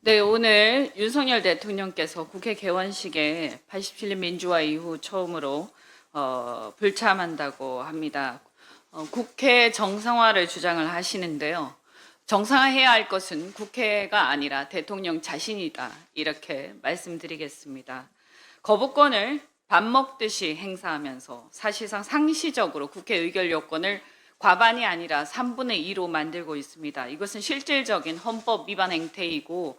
네, 오늘 윤석열 대통령께서 국회 개원식에 87년 민주화 이후 처음으로 불참한다고 합니다. 국회 정상화를 주장을 하시는데요. 정상화해야 할 것은 국회가 아니라 대통령 자신이다. 이렇게 말씀드리겠습니다. 거부권을 밥 먹듯이 행사하면서 사실상 상시적으로 국회 의결 요건을 과반이 아니라 3분의 2로 만들고 있습니다. 이것은 실질적인 헌법 위반 행태이고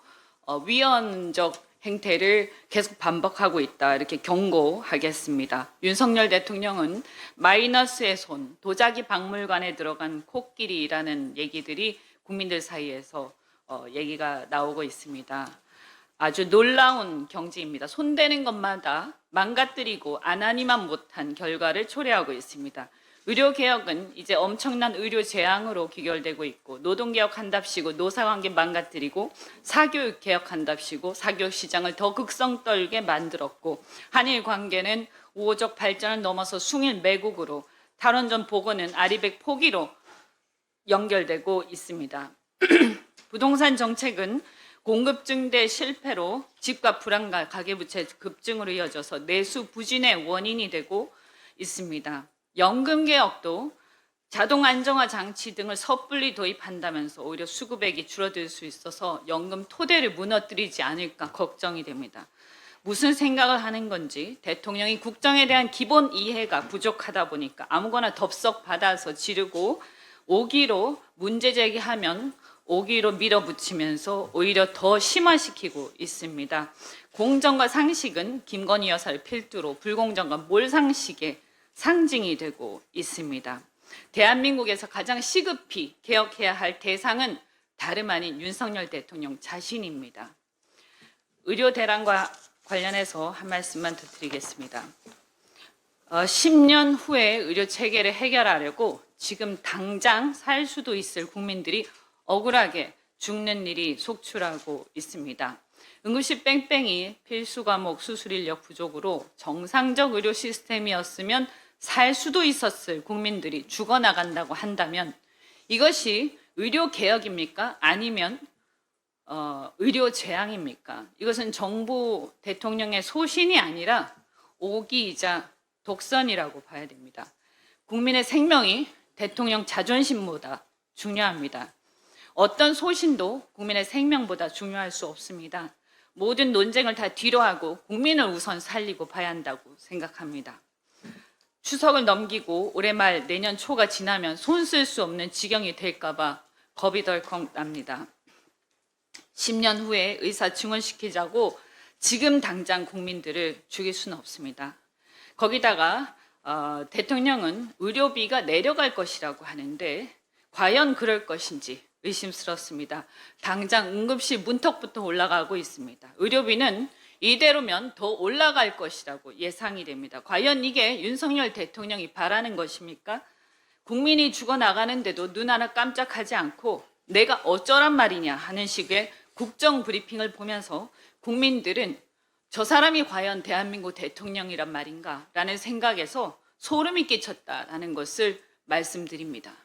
위헌적 행태를 계속 반복하고 있다. 이렇게 경고하겠습니다. 윤석열 대통령은 마이너스의 손, 도자기 박물관에 들어간 코끼리라는 얘기들이 국민들 사이에서 얘기가 나오고 있습니다. 아주 놀라운 경지입니다. 손대는 것마다 망가뜨리고 안 하니만 못한 결과를 초래하고 있습니다. 의료개혁은 이제 엄청난 의료 재앙으로 귀결되고 있고, 노동개혁한답시고 노사관계 망가뜨리고, 사교육 개혁한답시고 사교육 시장을 더 극성 떨게 만들었고, 한일 관계는 우호적 발전을 넘어서 숭일 매국으로, 탈원전 복원은 아리백 포기로 연결되고 있습니다. 부동산 정책은 공급 증대 실패로 집값 불안과 가계부채 급증으로 이어져서 내수 부진의 원인이 되고 있습니다. 연금개혁도 자동 안정화 장치 등을 섣불리 도입한다면서 오히려 수급액이 줄어들 수 있어서 연금 토대를 무너뜨리지 않을까 걱정이 됩니다. 무슨 생각을 하는 건지 대통령이 국정에 대한 기본 이해가 부족하다 보니까 아무거나 덥석 받아서 지르고 오기로 문제 제기하면 오기로 밀어붙이면서 오히려 더 심화시키고 있습니다. 공정과 상식은 김건희 여사를 필두로 불공정과 몰상식의 상징이 되고 있습니다. 대한민국에서 가장 시급히 개혁해야 할 대상은 다름 아닌 윤석열 대통령 자신입니다. 의료 대란과 관련해서 한 말씀만 더 드리겠습니다. 10년 후에 의료 체계를 해결하려고 지금 당장 살 수도 있을 국민들이 억울하게 죽는 일이 속출하고 있습니다. 응급실 뺑뺑이 필수 과목 수술 인력 부족으로 정상적 의료 시스템이었으면 살 수도 있었을 국민들이 죽어나간다고 한다면 이것이 의료 개혁입니까? 아니면 의료 재앙입니까? 이것은 정부 대통령의 소신이 아니라 오기이자 독선이라고 봐야 됩니다. 국민의 생명이 대통령 자존심보다 중요합니다. 어떤 소신도 국민의 생명보다 중요할 수 없습니다. 모든 논쟁을 다 뒤로하고 국민을 우선 살리고 봐야 한다고 생각합니다. 추석을 넘기고 올해 말 내년 초가 지나면 손 쓸 수 없는 지경이 될까 봐 겁이 덜컥 납니다. 10년 후에 의사 증원시키자고 지금 당장 국민들을 죽일 수는 없습니다. 거기다가 대통령은 의료비가 내려갈 것이라고 하는데 과연 그럴 것인지 의심스럽습니다. 당장 응급실 문턱부터 올라가고 있습니다. 의료비는 이대로면 더 올라갈 것이라고 예상이 됩니다. 과연 이게 윤석열 대통령이 바라는 것입니까? 국민이 죽어나가는데도 눈 하나 깜짝하지 않고 내가 어쩌란 말이냐 하는 식의 국정 브리핑을 보면서 국민들은 저 사람이 과연 대한민국 대통령이란 말인가 라는 생각에서 소름이 끼쳤다라는 것을 말씀드립니다.